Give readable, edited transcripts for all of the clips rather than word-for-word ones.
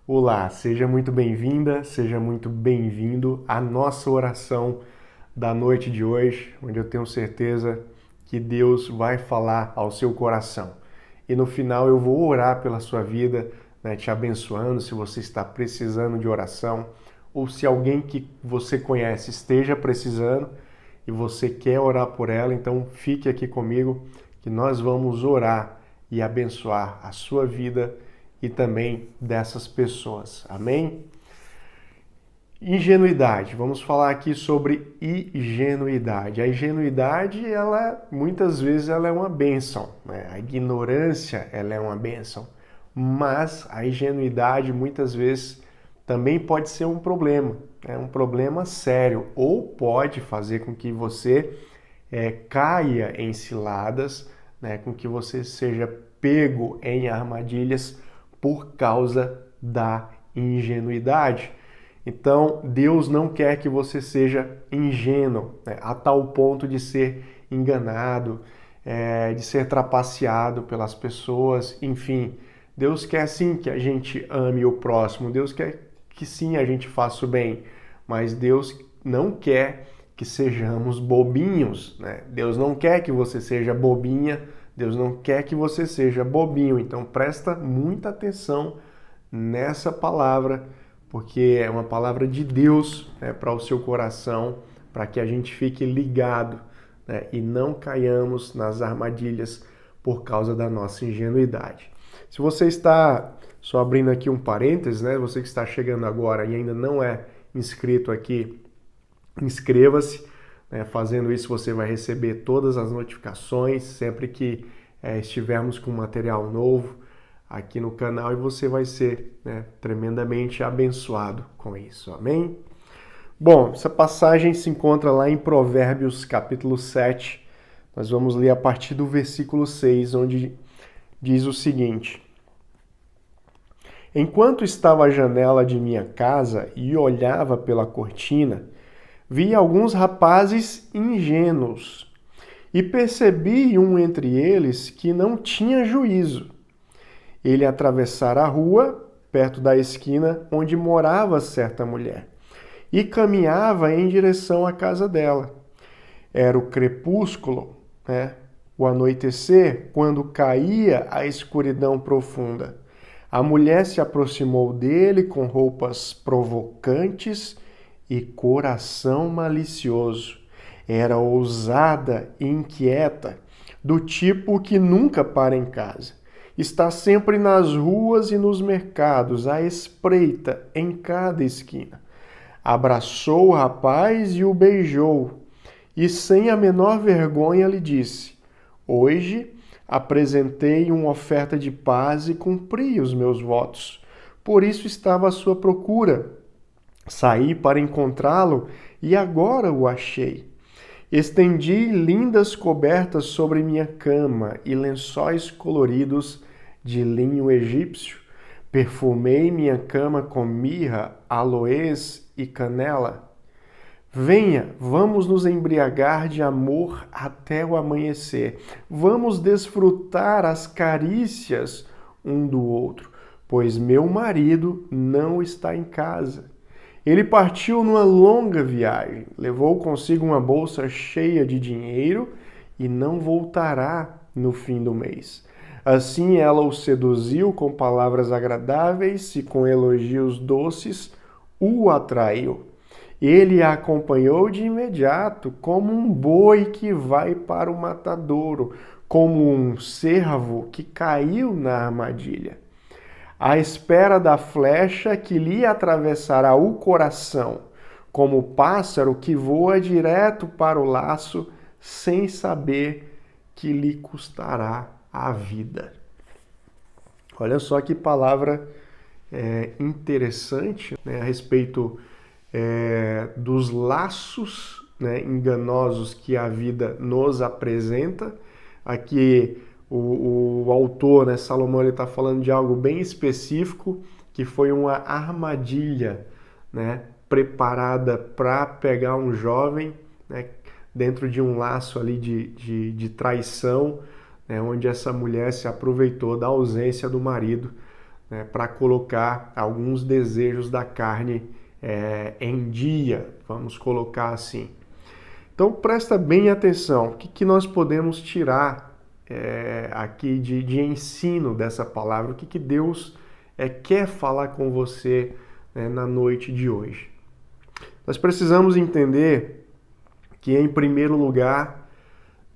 Olá, seja muito bem-vinda, seja muito bem-vindo à nossa oração da noite de hoje, onde eu tenho certeza que Deus vai falar ao seu coração. E no final eu vou orar pela sua vida, né, te abençoando se você está precisando de oração ou se alguém que você conhece esteja precisando e você quer orar por ela, então fique aqui comigo que nós vamos orar e abençoar a sua vida e também dessas pessoas. Amém? Ingenuidade. Vamos falar aqui sobre ingenuidade. A ingenuidade, ela muitas vezes ela é uma bênção, né? A ignorância, ela é uma bênção, mas a ingenuidade muitas vezes também pode ser um problema, é um problema sério, ou pode fazer com que você caia em ciladas, né? Com que você seja pego em armadilhas por causa da ingenuidade. Então, Deus não quer que você seja ingênuo, né, a tal ponto de ser enganado, de ser trapaceado pelas pessoas, enfim. Deus quer sim que a gente ame o próximo, Deus quer que sim a gente faça o bem, mas Deus não quer que sejamos bobinhos, né? Deus não quer que você seja bobinha, Deus não quer que você seja bobinho. Então presta muita atenção nessa palavra, porque é uma palavra de Deus, né, para o seu coração, para que a gente fique ligado, né, e não caiamos nas armadilhas por causa da nossa ingenuidade. Se você está, só abrindo aqui um parênteses, né, você que está chegando agora e ainda não é inscrito aqui, inscreva-se, né? Fazendo isso você vai receber todas as notificações sempre que estivermos com material novo aqui no canal e você vai ser, né, tremendamente abençoado com isso, amém? Bom, essa passagem se encontra lá em Provérbios capítulo 7, nós vamos ler a partir do versículo 6, onde diz o seguinte: Enquanto estava à janela de minha casa e olhava pela cortina, vi alguns rapazes ingênuos e percebi um entre eles que não tinha juízo. Ele atravessara a rua, perto da esquina onde morava certa mulher, e caminhava em direção à casa dela. Era o crepúsculo, né? O anoitecer, quando caía a escuridão profunda. A mulher se aproximou dele com roupas provocantes e coração malicioso. Era ousada e inquieta, do tipo que nunca para em casa. Está sempre nas ruas e nos mercados, à espreita em cada esquina. Abraçou o rapaz e o beijou, e sem a menor vergonha lhe disse: Hoje apresentei uma oferta de paz e cumpri os meus votos. Por isso estava à sua procura. Saí para encontrá-lo e agora o achei. Estendi lindas cobertas sobre minha cama e lençóis coloridos de linho egípcio. Perfumei minha cama com mirra, aloés e canela. Venha, vamos nos embriagar de amor até o amanhecer. Vamos desfrutar as carícias um do outro, pois meu marido não está em casa. Ele partiu numa longa viagem, levou consigo uma bolsa cheia de dinheiro e não voltará no fim do mês. Assim ela o seduziu com palavras agradáveis e com elogios doces o atraiu. Ele a acompanhou de imediato, como um boi que vai para o matadouro, como um cervo que caiu na armadilha, à espera da flecha que lhe atravessará o coração, como o pássaro que voa direto para o laço, sem saber que lhe custará a vida. Olha só que palavra interessante, né, a respeito dos laços, né, enganosos que a vida nos apresenta. Aqui o autor, né, Salomão, ele está falando de algo bem específico, que foi uma armadilha, né, preparada para pegar um jovem, né, dentro de um laço ali de traição, né, onde essa mulher se aproveitou da ausência do marido, né, para colocar alguns desejos da carne em dia, vamos colocar assim. Então presta bem atenção, o que nós podemos tirar aqui de ensino dessa palavra, o que Deus quer falar com você na noite de hoje. Nós precisamos entender que, em primeiro lugar,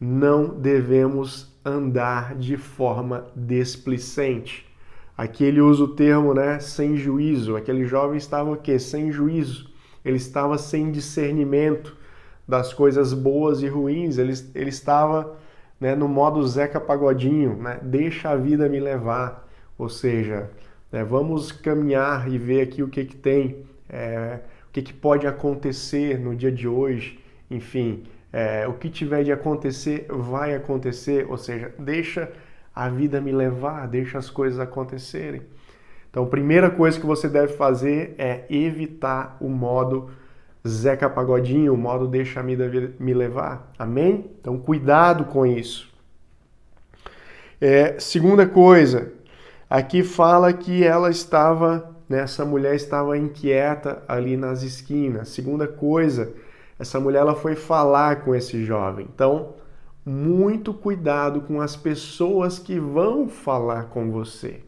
não devemos andar de forma displicente. Aqui ele usa o termo, sem juízo. Aquele jovem estava o quê? Sem juízo. Ele estava sem discernimento das coisas boas e ruins. Ele estava no modo Zeca Pagodinho, deixa a vida me levar. Ou seja, vamos caminhar e ver aqui o que tem, o que pode acontecer no dia de hoje. Enfim, o que tiver de acontecer, vai acontecer. Ou seja, deixa a vida me levar, deixa as coisas acontecerem. Então, a primeira coisa que você deve fazer é evitar o modo Zeca Pagodinho, o modo deixa a vida me levar. Amém? Então, cuidado com isso. Segunda coisa, aqui fala que essa mulher estava inquieta ali nas esquinas. Segunda coisa, essa mulher ela foi falar com esse jovem. Então, muito cuidado com as pessoas que vão falar com você.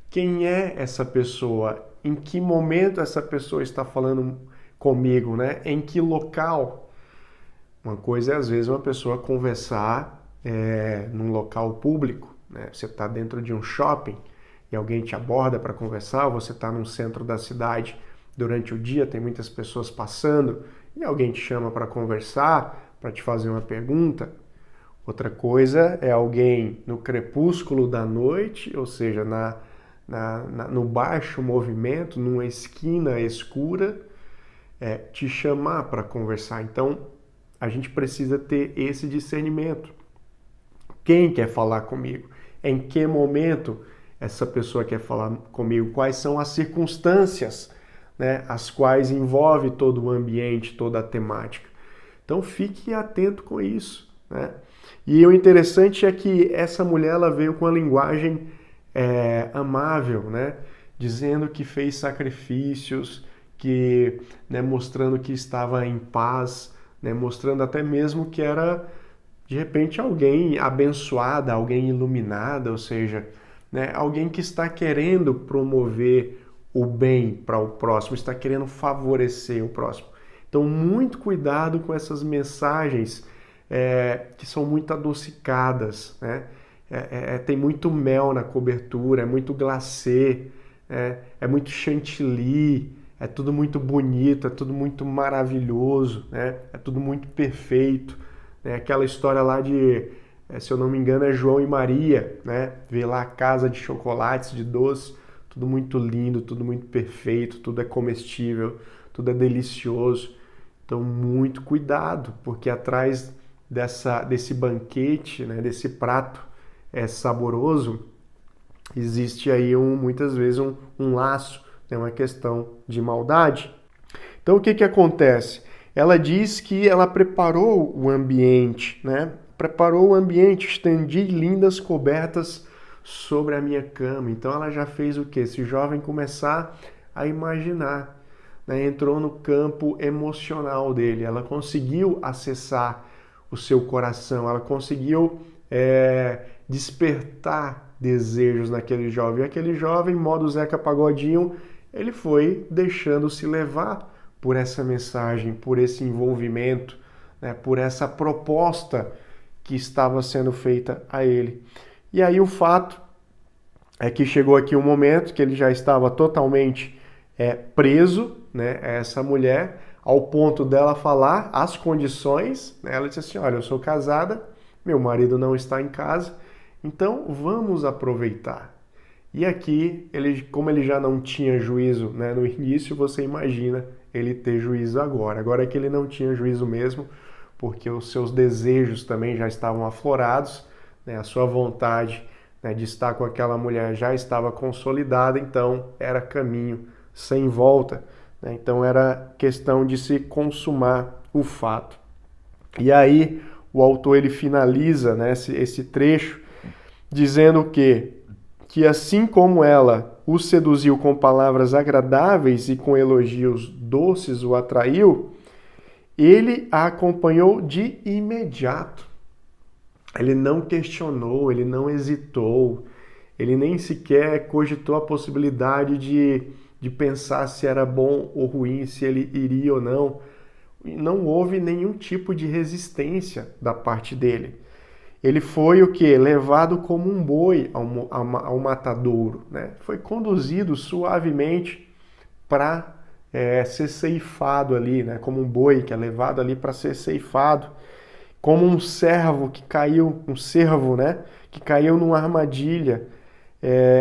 Quem é essa pessoa? Em que momento essa pessoa está falando comigo, Em que local? Uma coisa é, às vezes, uma pessoa conversar num local público, Você está dentro de um shopping e alguém te aborda para conversar, ou você está no centro da cidade durante o dia, tem muitas pessoas passando e alguém te chama para conversar, para te fazer uma pergunta. Outra coisa é alguém no crepúsculo da noite, ou seja, no baixo movimento, numa esquina escura, te chamar para conversar. Então, a gente precisa ter esse discernimento. Quem quer falar comigo? Em que momento essa pessoa quer falar comigo? Quais são as circunstâncias, as quais envolve todo o ambiente, toda a temática? Então, fique atento com isso, E o interessante é que essa mulher ela veio com a linguagem amável, dizendo que fez sacrifícios, que mostrando que estava em paz, mostrando até mesmo que era de repente alguém abençoada, alguém iluminada, ou seja, alguém que está querendo promover o bem para o próximo, está querendo favorecer o próximo. Então, muito cuidado com essas mensagens que são muito adocicadas, tem muito mel na cobertura, é muito glacê, é muito chantilly, é tudo muito bonito, é tudo muito maravilhoso, é tudo muito perfeito. Aquela história lá de, se eu não me engano, é João e Maria, Vê lá a casa de chocolates, de doce, tudo muito lindo, tudo muito perfeito, tudo é comestível, tudo é delicioso. Então, muito cuidado, porque atrás desse banquete, desse prato saboroso, existe aí muitas vezes um laço, uma questão de maldade. Então, o que acontece? Ela diz que ela preparou o ambiente, Preparou o ambiente, estendi lindas cobertas sobre a minha cama. Então, ela já fez o quê? Esse jovem começar a imaginar, entrou no campo emocional dele. Ela conseguiu acessar o seu coração, ela conseguiu despertar desejos naquele jovem. E aquele jovem, modo Zeca Pagodinho, ele foi deixando-se levar por essa mensagem, por esse envolvimento, por essa proposta que estava sendo feita a ele. E aí o fato é que chegou aqui um momento que ele já estava totalmente preso, a essa mulher, ao ponto dela falar as condições. Ela disse assim, olha, eu sou casada, meu marido não está em casa, então vamos aproveitar. E aqui, como ele já não tinha juízo no início, você imagina ele ter juízo agora. Agora é que ele não tinha juízo mesmo, porque os seus desejos também já estavam aflorados, a sua vontade de estar com aquela mulher já estava consolidada, então era caminho sem volta. Então era questão de se consumar o fato. E aí o autor ele finaliza esse trecho dizendo que assim como ela o seduziu com palavras agradáveis e com elogios doces o atraiu, ele a acompanhou de imediato. Ele não questionou, ele não hesitou, ele nem sequer cogitou a possibilidade de pensar se era bom ou ruim, se ele iria ou não. Não houve nenhum tipo de resistência da parte dele. Ele foi o quê? Levado como um boi ao matadouro, né? Foi conduzido suavemente para ser ceifado ali, né? Como um boi que é levado ali para ser ceifado, como um cervo que caiu, né? Que caiu numa armadilha,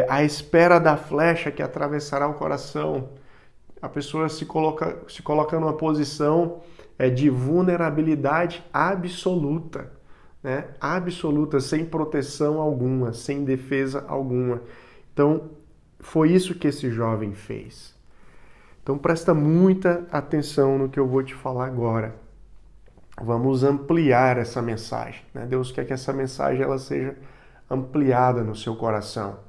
à espera da flecha que atravessará o coração. A pessoa se coloca numa posição de vulnerabilidade absoluta, né? Absoluta, sem proteção alguma, sem defesa alguma. Então, foi isso que esse jovem fez. Então, presta muita atenção no que eu vou te falar agora. Vamos ampliar essa mensagem, né? Deus quer que essa mensagem ela seja ampliada no seu coração.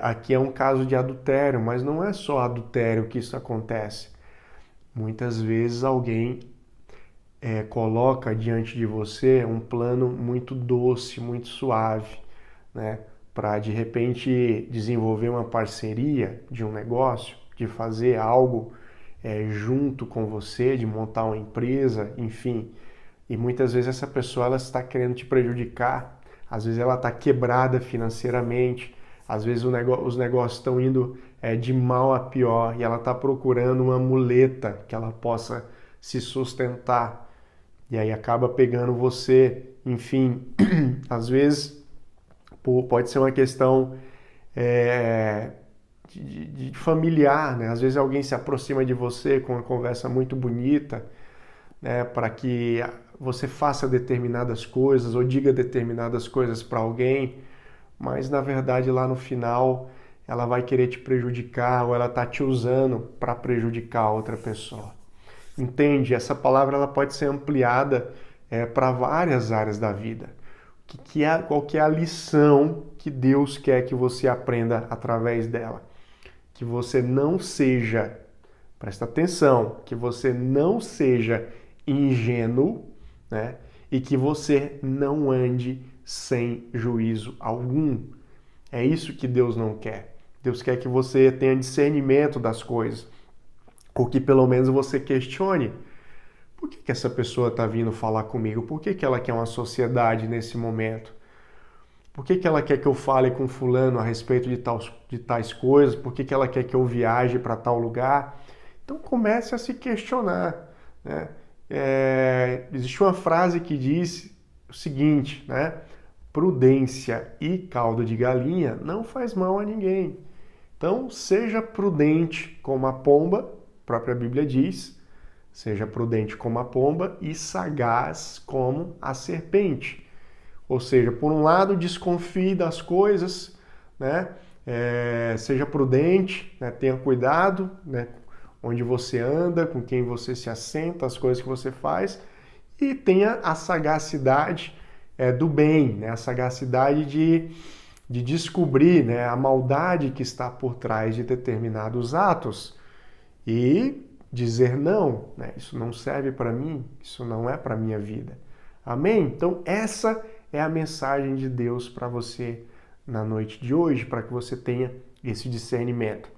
Aqui é um caso de adultério, mas não é só adultério que isso acontece. Muitas vezes alguém coloca diante de você um plano muito doce, muito suave, né? Para de repente desenvolver uma parceria de um negócio, de fazer algo junto com você, de montar uma empresa, enfim. E muitas vezes essa pessoa ela está querendo te prejudicar, às vezes ela está quebrada financeiramente, às vezes os negócios estão indo de mal a pior e ela está procurando uma muleta que ela possa se sustentar. E aí acaba pegando você, enfim, às vezes pode ser uma questão de familiar, né? Às vezes alguém se aproxima de você com uma conversa muito bonita, né? Para que você faça determinadas coisas ou diga determinadas coisas para alguém, mas na verdade lá no final ela vai querer te prejudicar ou ela está te usando para prejudicar outra pessoa. Entende? Essa palavra ela pode ser ampliada para várias áreas da vida. Qual que é a lição que Deus quer que você aprenda através dela? Que você não seja, presta atenção, que você não seja ingênuo, né? E que você não ande sem juízo algum. É isso que Deus não quer. Deus quer que você tenha discernimento das coisas, ou que pelo menos você questione. Por que essa pessoa está vindo falar comigo? Por que ela quer uma sociedade nesse momento? Por que ela quer que eu fale com fulano a respeito de tais coisas? Por que ela quer que eu viaje para tal lugar? Então comece a se questionar, né? Existe uma frase que diz o seguinte, né? Prudência e caldo de galinha não faz mal a ninguém. Então seja prudente como a pomba, a própria Bíblia diz, seja prudente como a pomba e sagaz como a serpente. Ou seja, por um lado, desconfie das coisas, né? Seja prudente, né? Tenha cuidado, né? Onde você anda, com quem você se assenta, as coisas que você faz, e tenha a sagacidade do bem, né? A sagacidade de descobrir, né? A maldade que está por trás de determinados atos e dizer não, né? Isso não serve para mim, isso não é para minha vida. Amém? Então essa é a mensagem de Deus para você na noite de hoje, para que você tenha esse discernimento.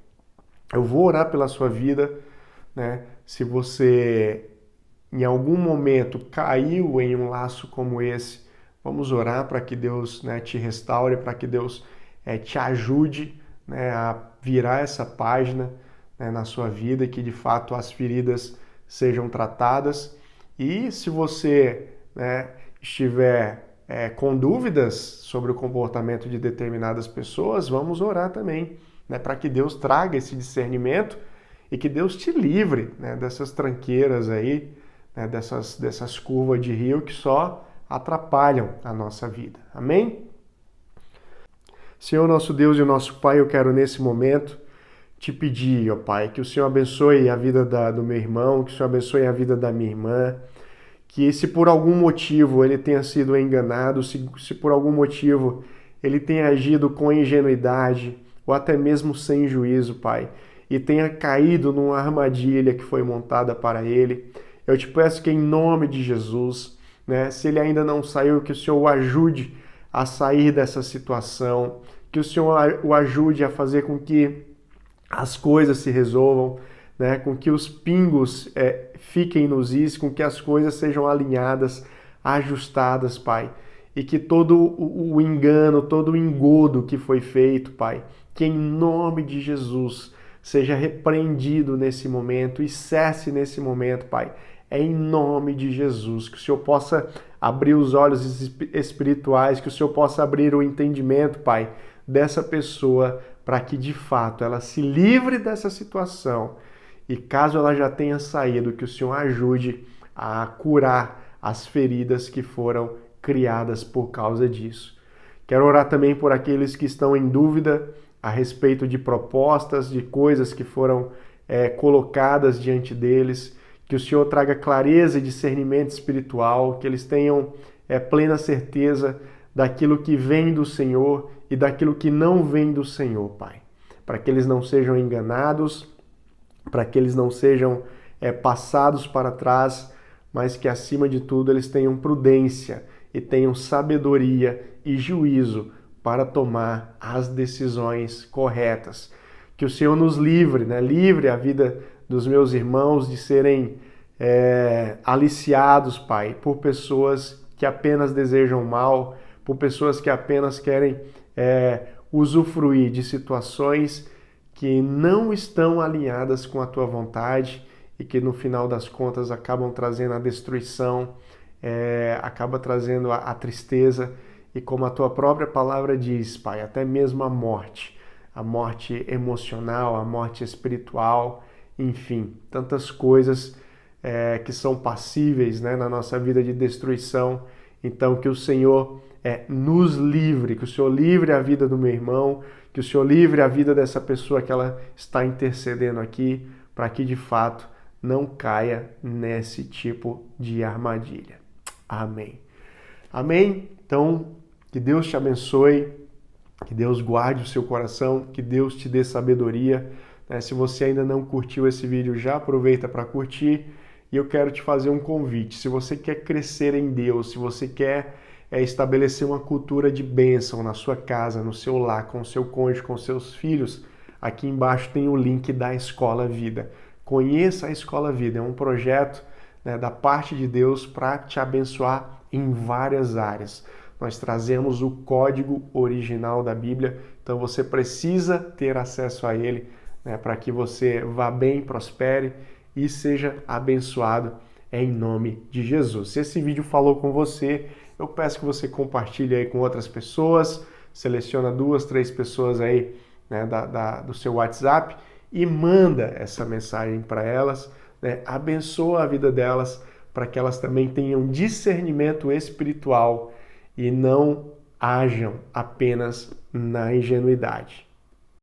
Eu vou orar pela sua vida, né? Se você em algum momento caiu em um laço como esse, vamos orar para que Deus, né, te restaure, para que Deus te ajude, né, a virar essa página, né, na sua vida e que de fato as feridas sejam tratadas. E se você, né, estiver com dúvidas sobre o comportamento de determinadas pessoas, vamos orar também, né, para que Deus traga esse discernimento e que Deus te livre, né, dessas tranqueiras aí, né, dessas curvas de rio que só atrapalham a nossa vida. Amém? Senhor nosso Deus e nosso Pai, eu quero nesse momento te pedir, ó Pai, que o Senhor abençoe a vida do meu irmão, que o Senhor abençoe a vida da minha irmã, que se por algum motivo ele tenha sido enganado, se por algum motivo ele tenha agido com ingenuidade, ou até mesmo sem juízo, Pai, e tenha caído numa armadilha que foi montada para ele. Eu te peço que em nome de Jesus, né, se ele ainda não saiu, que o Senhor o ajude a sair dessa situação, que o Senhor o ajude a fazer com que as coisas se resolvam, né, com que os pingos fiquem nos is, com que as coisas sejam alinhadas, ajustadas, Pai. E que todo o engano, todo o engodo que foi feito, Pai, que em nome de Jesus seja repreendido nesse momento e cesse nesse momento, Pai. É em nome de Jesus, que o Senhor possa abrir os olhos espirituais, que o Senhor possa abrir o entendimento, Pai, dessa pessoa, para que de fato ela se livre dessa situação e caso ela já tenha saído, que o Senhor ajude a curar as feridas que foram criadas por causa disso. Quero orar também por aqueles que estão em dúvida a respeito de propostas, de coisas que foram colocadas diante deles, que o Senhor traga clareza e discernimento espiritual, que eles tenham plena certeza daquilo que vem do Senhor e daquilo que não vem do Senhor, Pai. Para que eles não sejam enganados, para que eles não sejam passados para trás, mas que acima de tudo eles tenham prudência e tenham sabedoria e juízo para tomar as decisões corretas. Que o Senhor nos livre, né? Livre a vida dos meus irmãos de serem aliciados, Pai, por pessoas que apenas desejam mal, por pessoas que apenas querem usufruir de situações que não estão alinhadas com a Tua vontade e que no final das contas acabam trazendo a destruição, acaba trazendo a tristeza e como a Tua própria palavra diz, Pai, até mesmo a morte emocional, a morte espiritual, enfim, tantas coisas que são passíveis, né, na nossa vida de destruição. Então que o Senhor nos livre, que o Senhor livre a vida do meu irmão, que o Senhor livre a vida dessa pessoa que ela está intercedendo aqui, para que de fato não caia nesse tipo de armadilha. Amém. Amém? Então, que Deus te abençoe, que Deus guarde o seu coração, que Deus te dê sabedoria. Se você ainda não curtiu esse vídeo, já aproveita para curtir. E eu quero te fazer um convite. Se você quer crescer em Deus, se você quer estabelecer uma cultura de bênção na sua casa, no seu lar, com o seu cônjuge, com seus filhos, aqui embaixo tem o link da Escola Vida. Conheça a Escola Vida, é um projeto, né, da parte de Deus para te abençoar em várias áreas. Nós trazemos o código original da Bíblia, então você precisa ter acesso a ele, né, para que você vá bem, prospere e seja abençoado em nome de Jesus. Se esse vídeo falou com você, eu peço que você compartilhe aí com outras pessoas, seleciona 2, 3 pessoas aí, né, do seu WhatsApp e manda essa mensagem para elas, né, abençoa a vida delas para que elas também tenham discernimento espiritual e não ajam apenas na ingenuidade.